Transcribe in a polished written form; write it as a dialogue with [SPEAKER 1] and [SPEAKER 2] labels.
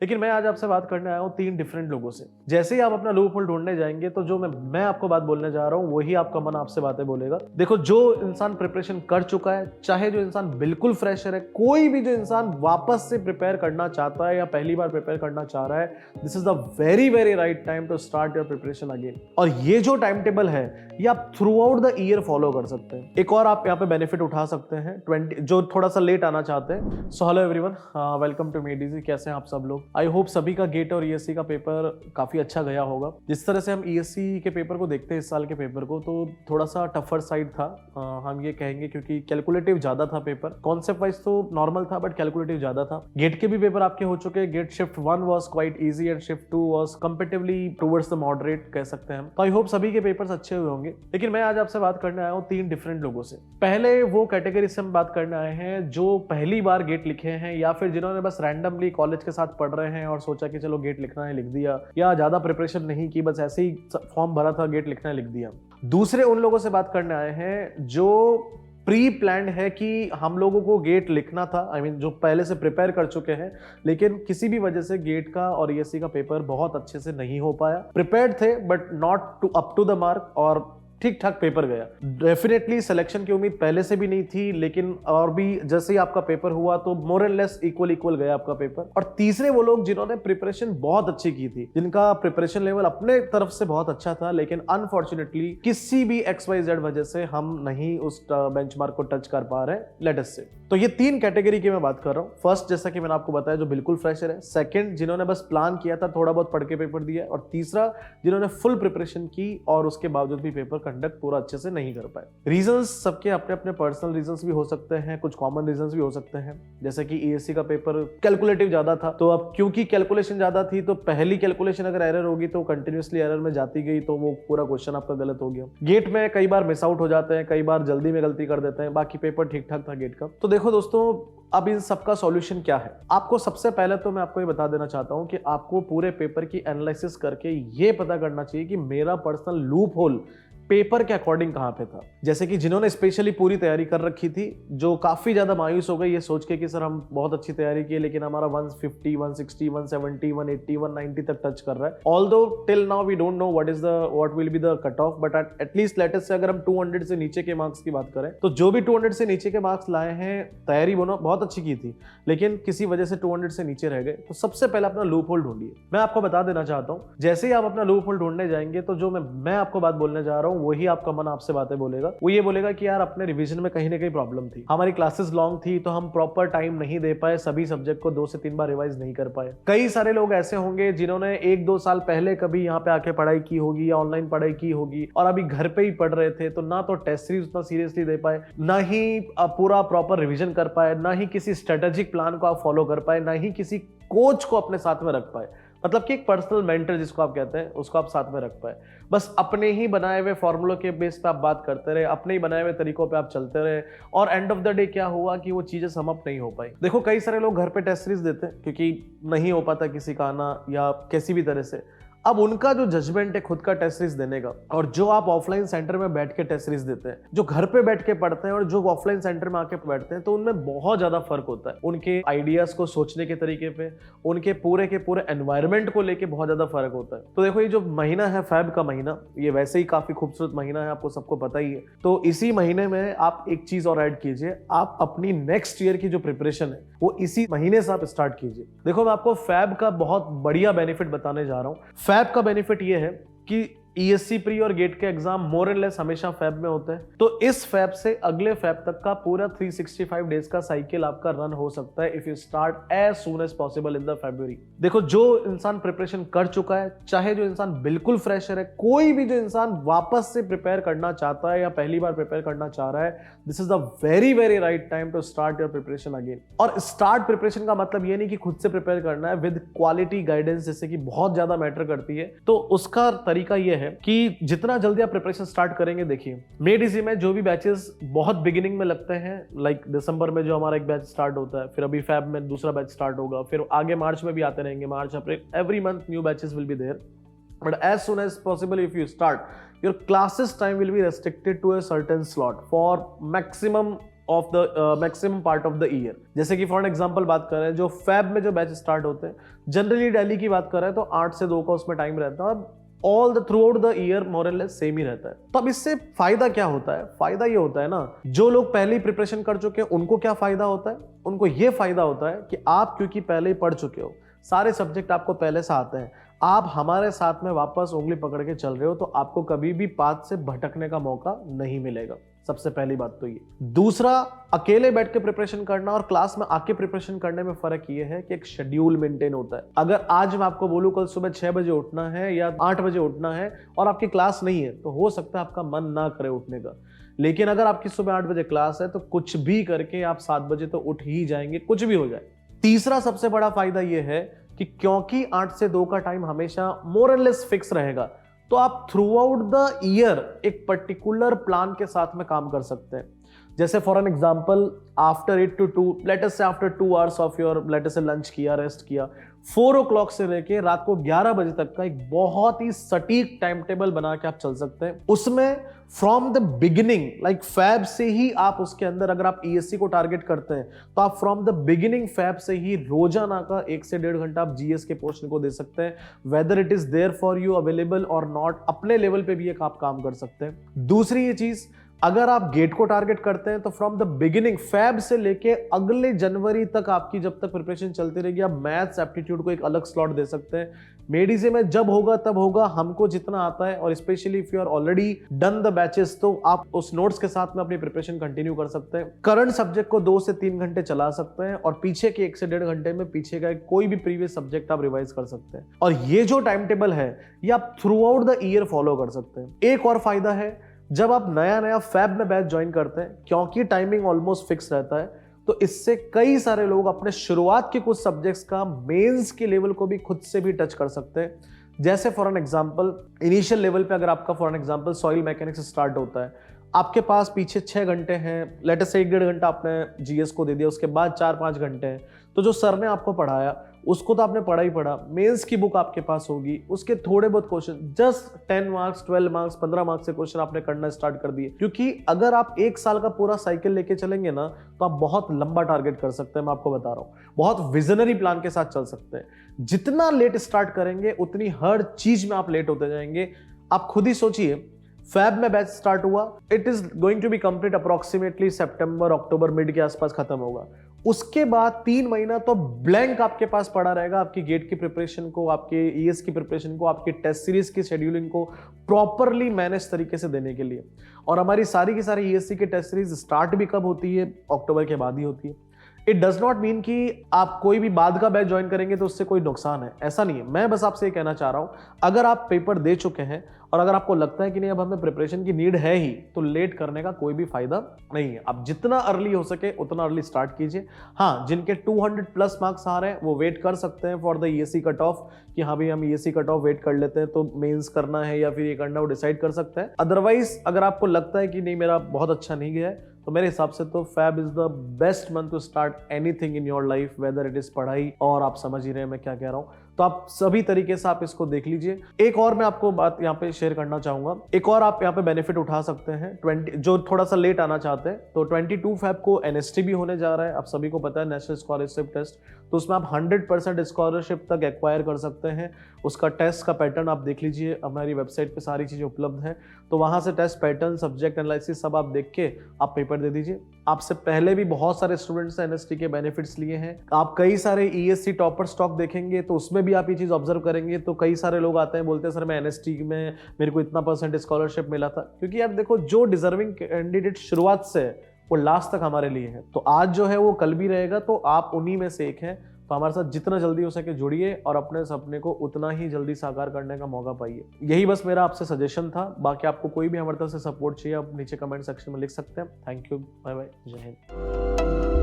[SPEAKER 1] लेकिन मैं आज आपसे बात करने आया हूँ 3 डिफरेंट लोगों से। जैसे ही आप अपना लूप होल ढूंढने जाएंगे तो जो मैं आपको बात बोलने जा रहा हूँ वही आपका मन आपसे बातें बोलेगा। देखो, जो इंसान प्रिपरेशन कर चुका है, चाहे जो इंसान बिल्कुल फ्रेशर है, कोई भी जो इंसान वापस से प्रिपेयर करना चाहता है या पहली बार प्रिपेयर करना चाह रहा है, this is the very very right time to start your preparation again. और ये जो टाइम टेबल है ये आप throughout the year follow कर सकते हैं। एक और आप यहाँ पे बेनिफिट उठा सकते हैं 20 जो थोड़ा सा लेट आना चाहते हैं। So hello everyone, welcome to Made Easy. कैसे हैं आप सब लोग? आई होप सभी का गेट और ईएससी का पेपर काफी अच्छा गया होगा। जिस तरह से हम ईएससी के पेपर को देखते हैं, इस साल के पेपर को, तो थोड़ा सा टफर साइड था, हम ये कहेंगे, क्योंकि कैलकुलेटिव ज्यादा था पेपर। कॉन्सेप्ट वाइज तो नॉर्मल था बट कैलकुलेटिव ज्यादा था। गेट के भी पेपर आपके हो चुके हैं। GATE shift 1 was quite easy and shift 2 was comparatively towards the moderate, कह सकते हैं हम। तो आई होप सभी के पेपर्स अच्छे हुए होंगे। लेकिन मैं आज आपसे बात करने आया हूँ 3 डिफरेंट लोगों से। पहले वो कैटेगरी से हम बात करने आए हैं जो पहली बार गेट लिखे हैं, या फिर जिन्होंने बस रैंडमली कॉलेज के साथ पढ़ रहे हैं और सोचा कि चलो गेट लिखना है, लिख दिया, या ज्यादा प्रिपरेशन नहीं की, बस ऐसे ही फॉर्म भरा था, गेट लिखना है, लिख दिया। दूसरे उन लोगों से बात करने आए हैं जो प्री प्लान्ड है कि हम लोगों को गेट लिखना था, आई मीन जो पहले से प्रिपेयर कर चुके हैं, लेकिन किसी भी वजह से गेट का और ईएससी का पेपर बहुत अच्छे से नहीं हो पाया। प्रिपेयर्ड थे but not up to the mark, और ठीक ठाक पेपर गया। डेफिनेटली सिलेक्शन की उम्मीद पहले से भी नहीं थी, लेकिन और भी जैसे ही आपका पेपर हुआ तो मोर एंड लेस इक्वल गया आपका पेपर। और तीसरे वो लोग जिन्होंने प्रिपरेशन बहुत अच्छी की थी, जिनका प्रिपरेशन लेवल अपने तरफ से बहुत अच्छा था, लेकिन अनफॉर्चुनेटली किसी भी XYZ वजह से हम नहीं उस बेंचमार्क को टच कर पा रहे, लेट अस से। तो ये 3 कैटेगरी की मैं बात कर रहा हूँ। फर्स्ट, जैसा कि मैंने आपको बताया, जो बिल्कुल फ्रेशर है। सेकंड, जिन्होंने बस प्लान किया था, थोड़ा बहुत पढ़ के पेपर दिया। और तीसरा, जिन्होंने फुल प्रिपरेशन की और उसके बावजूद भी पेपर कंडक्ट पूरा अच्छे से नहीं कर पाए। रीजंस सबके अपने अपने पर्सनल रीजंस भी हो सकते हैं, कुछ कॉमन रीजंस भी हो सकते हैं। जैसे कि ईएससी का पेपर कैलकुलेटिव ज्यादा था, तो अब क्योंकि कैलकुलेशन ज्यादा थी तो पहली कैलकुलेशन अगर एरर होगी तो कंटिन्यूअसली एरर में जाती गई, तो वो पूरा क्वेश्चन आपका गलत हो गया। गेट में कई बार मिस आउट हो जाते हैं, कई बार जल्दी में गलती कर देते हैं, बाकी पेपर ठीक ठाक था गेट का। तो देखो दोस्तों, अब इन सबका सॉल्यूशन क्या है? आपको सबसे पहले तो मैं आपको ये बता देना चाहता हूं कि आपको पूरे पेपर की एनालिसिस करके ये पता करना चाहिए कि मेरा पर्सनल लूप होल पेपर के अकॉर्डिंग कहां पे था। जैसे कि जिन्होंने स्पेशली पूरी तैयारी कर रखी थी, जो काफी ज्यादा मायूस हो गई ये सोच के कि सर हम बहुत अच्छी तैयारी की लेकिन हमारा 150, 160, 170, 180, 190 तक टच कर रहा है। Although till now we don't know what will be the cut off, but at least let us say अगर हम 200 से नीचे के मार्क्स की बात करें, तो जो भी 200 से नीचे के मार्क्स लाए हैं, तैयारी बहुत अच्छी की थी, लेकिन किसी वजह से 200 से नीचे रह गए, तो सबसे पहले अपना लूप होल ढूंढिए। मैं आपको बता देना चाहता हूं, जैसे ही आप अपना लूप होल ढूंढने जाएंगे तो जो मैं आपको बात बोलने जा रहा हूं वही आपका मन आपसे बातें बोलेगा। वो ये बोलेगा कि यार अपने रिवीजन में कहीं ना कहीं प्रॉब्लम थी, हमारी क्लासेस लॉन्ग थी तो हम प्रॉपर टाइम नहीं दे पाए, सभी सब्जेक्ट को 2 से 3 बार रिवाइज नहीं कर पाए। कई सारे लोग ऐसे होंगे जिन्होंने 1-2 साल पहले कभी यहाँ पे आके पढ़ाई की होगी या ऑनलाइन पढ़ाई की होगी और अभी घर पे ही पढ़ रहे थे, तो ना तो टेस्ट सीरीज उतना सीरियसली दे पाए, ना ही पूरा प्रॉपर रिविजन कर पाए, ना ही किसी स्ट्रेटेजिक प्लान को आप फॉलो कर पाए, ना ही किसी कोच को अपने साथ में रख पाए। मतलब कि एक पर्सनल मेंटर जिसको आप कहते हैं, उसको आप साथ में रख पाए। बस अपने ही बनाए हुए फॉर्मूलों के बेस पे आप बात करते रहे, अपने ही बनाए हुए तरीकों पे आप चलते रहे, और एंड ऑफ द डे क्या हुआ कि वो चीजें सम अप नहीं हो पाई। देखो, कई सारे लोग घर पे टेस्ट सीरीज देते हैं क्योंकि नहीं हो पाता किसी का आना या किसी भी तरह से। अब उनका जो जजमेंट है खुद का टेस्ट सीरीज देने का, और जो आप ऑफलाइन सेंटर में बैठ के टेस्ट सीरीज देते हैं, जो घर पे बैठ के पढ़ते हैं और जो ऑफलाइन सेंटर में आके बैठते हैं, तो उनमें बहुत ज्यादा फर्क होता है। उनके आइडियाज को सोचने के तरीके पे, उनके पूरे के पूरे एनवायरनमेंट को लेके बहुत ज्यादा फर्क होता है। तो देखो, ये जो महीना है फैब का महीना, ये वैसे ही काफी खूबसूरत महीना है, आपको सबको पता ही है। तो इसी महीने में आप एक चीज और ऐड कीजिए, आप अपनी नेक्स्ट ईयर की जो प्रिपरेशन है वो इसी महीने से आप स्टार्ट कीजिए। देखो, मैं आपको फैब का बहुत बढ़िया बेनिफिट बताने जा रहा हूं। फैब का बेनिफिट ये है कि ईएससी प्री और गेट के एग्जाम मोर एंड लेस हमेशा फैब में होते हैं, तो इस फैब से अगले फैब तक का पूरा 365 डेज का साइकिल आपका रन हो सकता है if you start as soon as possible in the February. देखो, जो इंसान प्रिपरेशन कर चुका है, चाहे जो इंसान बिल्कुल फ्रेशर है, कोई भी जो इंसान वापस से प्रिपेयर करना चाहता है या पहली बार प्रिपेयर करना चाह रहा है, this is the very very right time to start your preparation again. और स्टार्ट प्रिपरेशन का मतलब ये नहीं कि खुद से प्रिपेयर करना है, विद क्वालिटी गाइडेंस, जैसे कि बहुत ज्यादा मैटर करती है। तो उसका तरीका यह है कि जितना जल्दी आप प्रिपरेशन स्टार्ट करेंगे, देखिए मेड इजी में जो भी बैचेस बहुत बिगिनिंग में लगते हैं, लाइक दिसंबर में जो हमारा एक बैच स्टार्ट होता है, फिर अभी फैब में दूसरा बैच स्टार्ट होगा, फिर आगे मार्च में भी आते रहेंगे, March April, every month new batches will be there. But as soon as possible, if you start, your classes time will be restricted to a certain slot for maximum of the maximum part of the year. जैसे कि for example बात कर रहे हैं जो Feb में जो batch start होते हैं, जनरली दिल्ली की बात कर रहे हैं तो 8 से 2 का उसमें टाइम रहता है, all the throughout the year more and less same ही रहता है। तो अब इससे फायदा क्या होता है? फायदा ये होता है ना, जो लोग पहले ही प्रिपरेशन कर चुके हैं उनको क्या फायदा होता है? उनको ये फायदा होता है कि आप क्योंकि पहले ही पढ़ चुके हो, सारे सब्जेक्ट आपको पहले से आते हैं, आप हमारे साथ में वापस उंगली पकड़ के चल रहे हो, तो आपको कभी भी पाथ से भटकने का मौका नहीं मिलेगा। सबसे पहली बात तो ये। दूसरा, अकेले बैठ के प्रिपरेशन करना और क्लास में आके प्रिपरेशन करने में फर्क ये है कि एक शेड्यूल मेंटेन होता है। अगर आज मैं आपको बोलूं कल सुबह 6 बजे उठना है या 8 बजे उठना है और आपकी क्लास नहीं है, तो हो सकता है आपका मन ना करे उठने का। लेकिन अगर आपकी सुबह 8 बजे क्लास है तो कुछ भी करके आप 7 बजे तो उठ ही जाएंगे, कुछ भी हो जाए। तीसरा सबसे बड़ा फायदा यह है कि क्योंकि 8 से 2 का टाइम हमेशा मोर एंड लेस फिक्स रहेगा, तो आप थ्रू आउट द ईयर एक पर्टिकुलर प्लान के साथ में काम कर सकते हैं। जैसे for an example, after 8 to 2, let us say after 2 hours of your, let us say lunch किया, रेस्ट किया, 4 o'clock से लेके रात को 11 बजे तक का एक बहुत ही सटीक टाइम टेबल बना के आप चल सकते हैं। उसमें from the beginning, like Feb से ही आप उसके अंदर, अगर आप ईएससी को टारगेट करते हैं तो आप फ्रॉम द बिगिनिंग फैब से ही रोजाना का 1 से 1.5 घंटा आप जीएस के पोर्शन को दे सकते हैं। Whether it is there for you available और नॉट, अपने लेवल पे भी एक आप काम कर सकते हैं। दूसरी ये चीज, अगर आप गेट को टारगेट करते हैं तो फ्रॉम द बिगिनिंग फैब से लेके अगले जनवरी तक आपकी जब तक प्रिपरेशन चलती रहेगी, आप मैथ्स एप्टीट्यूड को एक अलग स्लॉट दे सकते हैं। मेडिसे में जब होगा तब होगा, हमको जितना आता है, और specially if you are already done the batches तो आप उस नोट्स के साथ में अपनी प्रिपरेशन कंटिन्यू कर सकते हैं। करंट सब्जेक्ट को 2 से 3 घंटे चला सकते हैं और पीछे के 1 से 1.5 घंटे में पीछे का कोई भी प्रीवियस सब्जेक्ट आप रिवाइज कर सकते हैं। और ये जो टाइम टेबल है ये आप throughout the year follow कर सकते हैं। एक और फायदा है, जब आप नया फैब में बैच ज्वाइन करते हैं, क्योंकि टाइमिंग ऑलमोस्ट फिक्स रहता है, तो इससे कई सारे लोग अपने शुरुआत के कुछ सब्जेक्ट्स का मेंस के लेवल को भी खुद से भी टच कर सकते हैं। जैसे for an example, initial level पे अगर आपका for an example soil mechanics start होता है, आपके पास पीछे 6 घंटे हैं, लेट अस से 1-1.5 घंटा आपने जीएस को दे दिया, उसके बाद 4-5 घंटे हैं, तो जो सर ने आपको पढ़ाया उसको तो आपने पढ़ा ही पढ़ा। मेंस की बुक आपके पास होगी, उसके थोड़े बहुत question, just 10 marks, 12 marks, 15 marks से क्वेश्चन आपने करना स्टार्ट कर दिए। क्योंकि अगर आप 1 साल का पूरा साइकिल लेके चलेंगे ना, तो आप बहुत लंबा टारगेट कर सकते हैं। मैं आपको बता रहा हूं, बहुत विजनरी प्लान के साथ चल सकते हैं। जितना लेट स्टार्ट करेंगे उतनी हर चीज में आप लेट होते जाएंगे। आप खुद ही सोचिए, फैब में बैच स्टार्ट हुआ, it is going to be complete approximately सितंबर अक्टूबर मिड के आसपास खत्म होगा। उसके बाद 3 महीना तो ब्लैंक आपके पास पड़ा रहेगा, आपकी गेट की प्रिपरेशन को, आपके ईएस की प्रिपरेशन को, आपकी टेस्ट सीरीज की शेड्यूलिंग को प्रॉपरली मैनेज तरीके से देने के लिए। और हमारी सारी की सारी ईएससी की टेस्ट सीरीज स्टार्ट भी कब होती है? अक्टूबर के बाद ही होती है। इट डज नॉट मीन कि आप कोई भी बाद का बैच ज्वाइन करेंगे तो उससे कोई नुकसान है, ऐसा नहीं है। मैं बस आपसे ये कहना चाह रहा हूं, अगर आप पेपर दे चुके हैं और अगर आपको लगता है कि नहीं अब हमें प्रिपरेशन की नीड है ही, तो लेट करने का कोई भी फायदा नहीं है। आप जितना अर्ली हो सके उतना अर्ली स्टार्ट कीजिए। हाँ, जिनके 200+ मार्क्स आ रहे हैं वो वेट कर सकते हैं for the ESC cut off, कि हाँ भाई हम ईएससी कट ऑफ वेट कर लेते हैं तो मेंस करना है या फिर ये करना, वो डिसाइड कर सकते हैं। अदरवाइज अगर आपको लगता है कि नहीं मेरा बहुत अच्छा नहीं गया है, तो मेरे हिसाब से तो Feb is the best month to start anything in your life, whether it is पढ़ाई, और आप समझ ही रहे हैं मैं क्या कह रहा हूं। तो आप सभी तरीके से आप इसको देख लीजिए। एक और मैं आपको बात यहाँ पे शेयर करना चाहूंगा, एक और आप यहाँ पे बेनिफिट उठा सकते हैं। 20 जो थोड़ा सा लेट आना चाहते हैं, तो 22 फैब को एनएसटी भी होने जा रहा है। आप सभी को पता है, नेशनल स्कॉलरशिप टेस्ट, तो उसमें आप 100% स्कॉलरशिप तक एक्वायर कर सकते हैं। उसका टेस्ट का पैटर्न आप देख लीजिए, हमारी वेबसाइट पे सारी चीजें उपलब्ध हैं, तो वहां से टेस्ट पैटर्न, सब्जेक्ट एनालिसिस सब आप देख के आप पेपर दे दीजिए। आपसे पहले भी बहुत सारे स्टूडेंट्स ने एनएसटी के बेनिफिट्स लिए हैं। आप कई सारे ईएससी टॉपर स्टॉक देखेंगे तो उसमें भी आप ये चीज ऑब्जर्व करेंगे, तो कई सारे लोग आते हैं बोलते हैं सर मैं एनएसटी में मेरे को इतना % स्कॉलरशिप मिला था। क्योंकि यार देखो, जो डिजर्विंग कैंडिडेट शुरुआत से वो लास्ट तक हमारे लिए है, तो आज जो है वो कल भी रहेगा, तो आप उन्हीं में से एक हैं। तो हमारे साथ जितना जल्दी हो सके जुड़िए और अपने सपने को उतना ही जल्दी साकार करने का मौका पाइए। यही बस मेरा आपसे सजेशन था। बाकी आपको कोई भी हमारे तरफ से सपोर्ट चाहिए, आप नीचे कमेंट सेक्शन में लिख सकते हैं। थैंक यू, बाय बाय, जय हिंद।